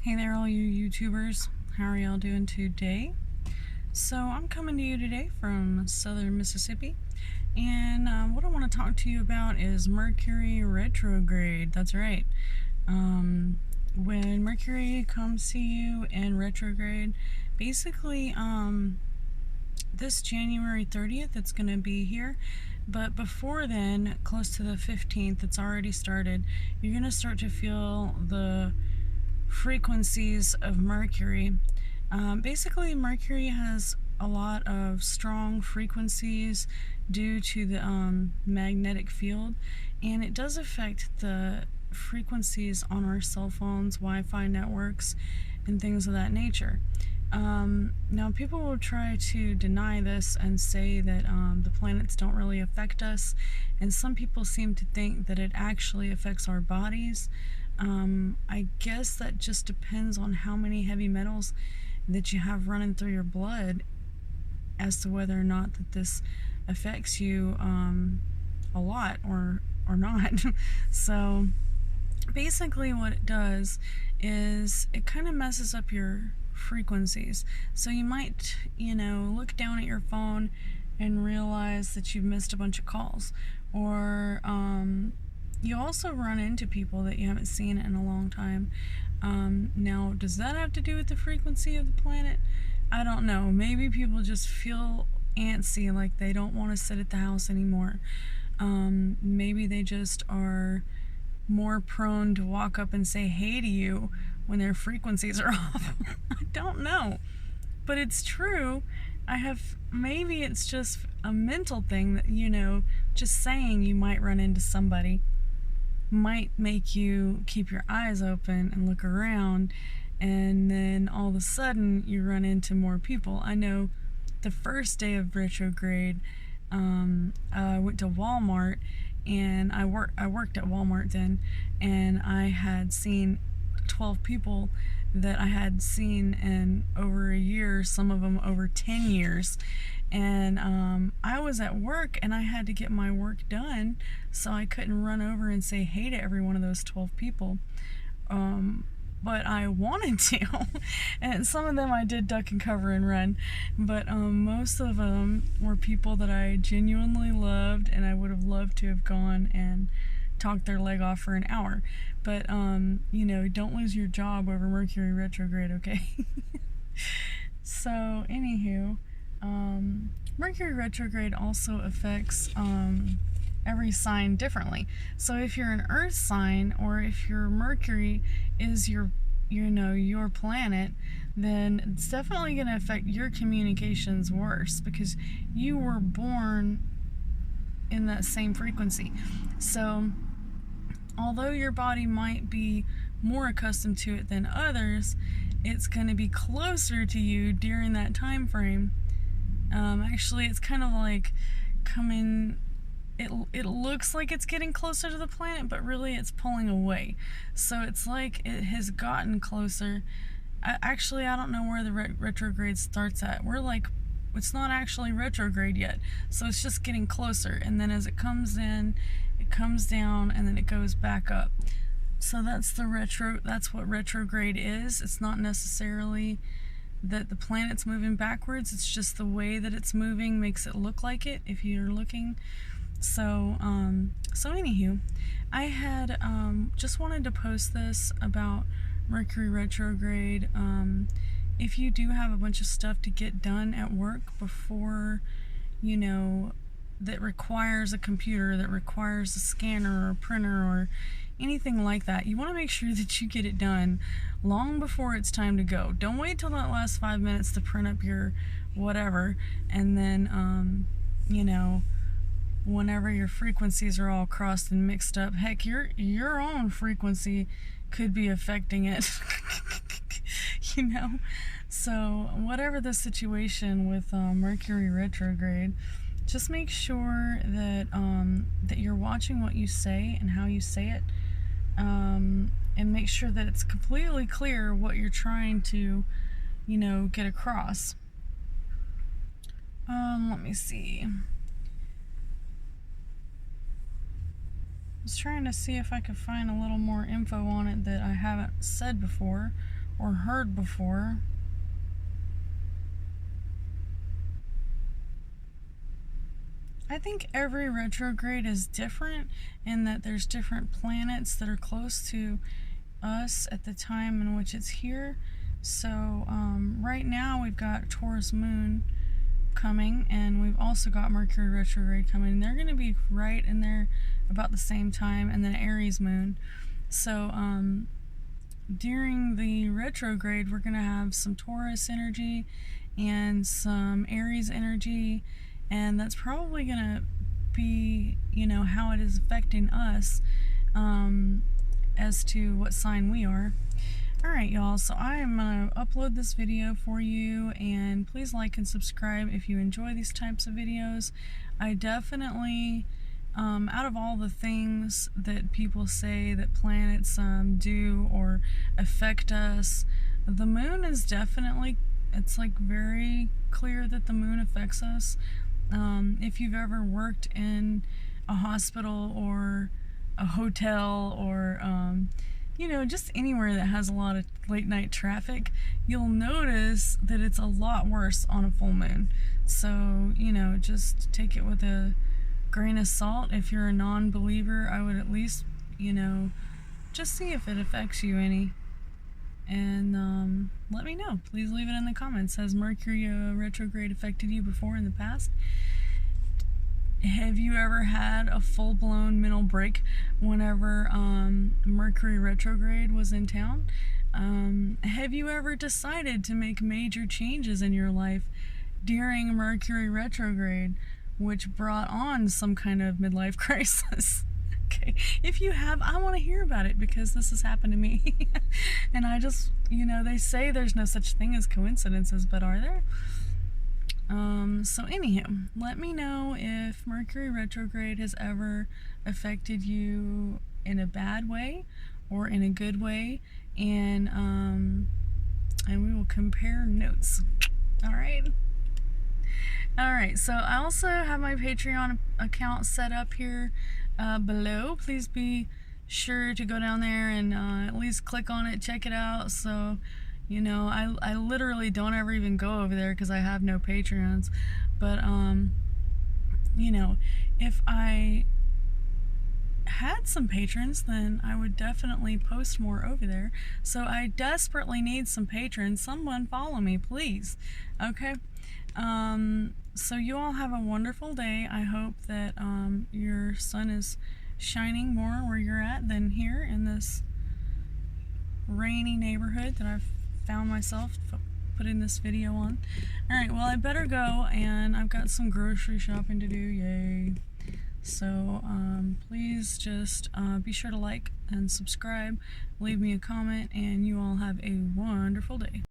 Hey there, all you YouTubers. How are y'all doing today? So, I'm coming to you today from southern Mississippi, and what I want to talk to you about is Mercury Retrograde. That's right. When Mercury comes to you in retrograde, basically, this January 30th, it's going to be here. But before then, close to the 15th, it's already started. You're going to start to feel the frequencies of Mercury. Basically, Mercury has a lot of strong frequencies due to the magnetic field, and it does affect the frequencies on our cell phones, Wi-Fi networks, and things of that nature. Now, people will try to deny this and say that the planets don't really affect us, and some people seem to think that it actually affects our bodies. I guess that just depends on how many heavy metals that you have running through your blood as to whether or not that this affects you a lot or not. So basically what it does is it kind of messes up your frequencies. So you might, look down at your phone and realize that you've missed a bunch of calls, or you also run into people that you haven't seen in a long time. Now, does that have to do with the frequency of the planet? I don't know. Maybe people just feel antsy, like they don't want to sit at the house anymore. Maybe they just are more prone to walk up and say hey to you when their frequencies are off. I don't know. But it's true. Maybe it's just a mental thing that, just saying you might run into somebody might make you keep your eyes open and look around, and then all of a sudden you run into more people. I know the first day of retrograde, I went to Walmart, and I worked at Walmart then, and I had seen 12 people that I had seen in over a year, some of them over 10 years. And I was at work and I had to get my work done, so I couldn't run over and say hey to every one of those 12 people. But I wanted to. And some of them I did duck and cover and run. But most of them were people that I genuinely loved, and I would have loved to have gone and talked their leg off for an hour. But, don't lose your job over Mercury retrograde, okay? So, anywho, Mercury retrograde also affects every sign differently. So if you're an earth sign, or if your Mercury is your planet, then it's definitely going to affect your communications worse, because you were born in that same frequency. So although your body might be more accustomed to it than others, it's going to be closer to you during that time frame. Actually, it's kind of like it looks like it's getting closer to the planet, but really it's pulling away. So it's like it has gotten closer. I don't know where the retrograde starts at. It's not actually retrograde yet. So it's just getting closer. And then as it comes in, it comes down, and then it goes back up. So that's what retrograde is. It's not necessarily that the planet's moving backwards. It's just the way that it's moving makes it look like it if you're looking. So anywho, I had just wanted to post this about Mercury retrograde. If you do have a bunch of stuff to get done at work before, that requires a computer, that requires a scanner or a printer or anything like that, you want to make sure that you get it done long before it's time to go. Don't wait till that last 5 minutes to print up your whatever, and then whenever your frequencies are all crossed and mixed up, heck, your own frequency could be affecting it. So whatever the situation with Mercury retrograde, just make sure that that you're watching what you say and how you say it, and make sure that it's completely clear what you're trying to, get across. Let me see. I was trying to see if I could find a little more info on it that I haven't said before, or heard before. I think every retrograde is different in that there's different planets that are close to us at the time in which it's here. So right now we've got Taurus moon coming, and we've also got Mercury retrograde coming. They're going to be right in there about the same time, and then Aries moon. So during the retrograde, we're going to have some Taurus energy and some Aries energy, and that's probably going to be, how it is affecting us as to what sign we are. Alright, y'all, so I am going to upload this video for you, and please like and subscribe if you enjoy these types of videos. I definitely, out of all the things that people say that planets do or affect us, the moon is definitely, it's like very clear that the moon affects us. If you've ever worked in a hospital or a hotel or just anywhere that has a lot of late night traffic, you'll notice that it's a lot worse on a full moon. So, just take it with a grain of salt. If you're a non-believer, I would at least, just see if it affects you any. And let me know. Please leave it in the comments. Has Mercury retrograde affected you before in the past? Have you ever had a full-blown mental break whenever Mercury retrograde was in town? Have you ever decided to make major changes in your life during Mercury retrograde, which brought on some kind of midlife crisis? Okay, if you have, I want to hear about it because this has happened to me. And I just, they say there's no such thing as coincidences, but are there? So anywho, let me know if Mercury retrograde has ever affected you in a bad way or in a good way, and we will compare notes. Alright, so I also have my Patreon account set up here below. Please be sure to go down there and at least click on it, check it out. So I literally don't ever even go over there because I have no Patreons. But, if I had some patrons, then I would definitely post more over there. So I desperately need some patrons. Someone follow me, please. Okay? So you all have a wonderful day. I hope that your sun is shining more where you're at than here in this rainy neighborhood that I've found myself putting this video on. Alright, well I better go, and I've got some grocery shopping to do, yay. So please just be sure to like and subscribe, leave me a comment, and you all have a wonderful day.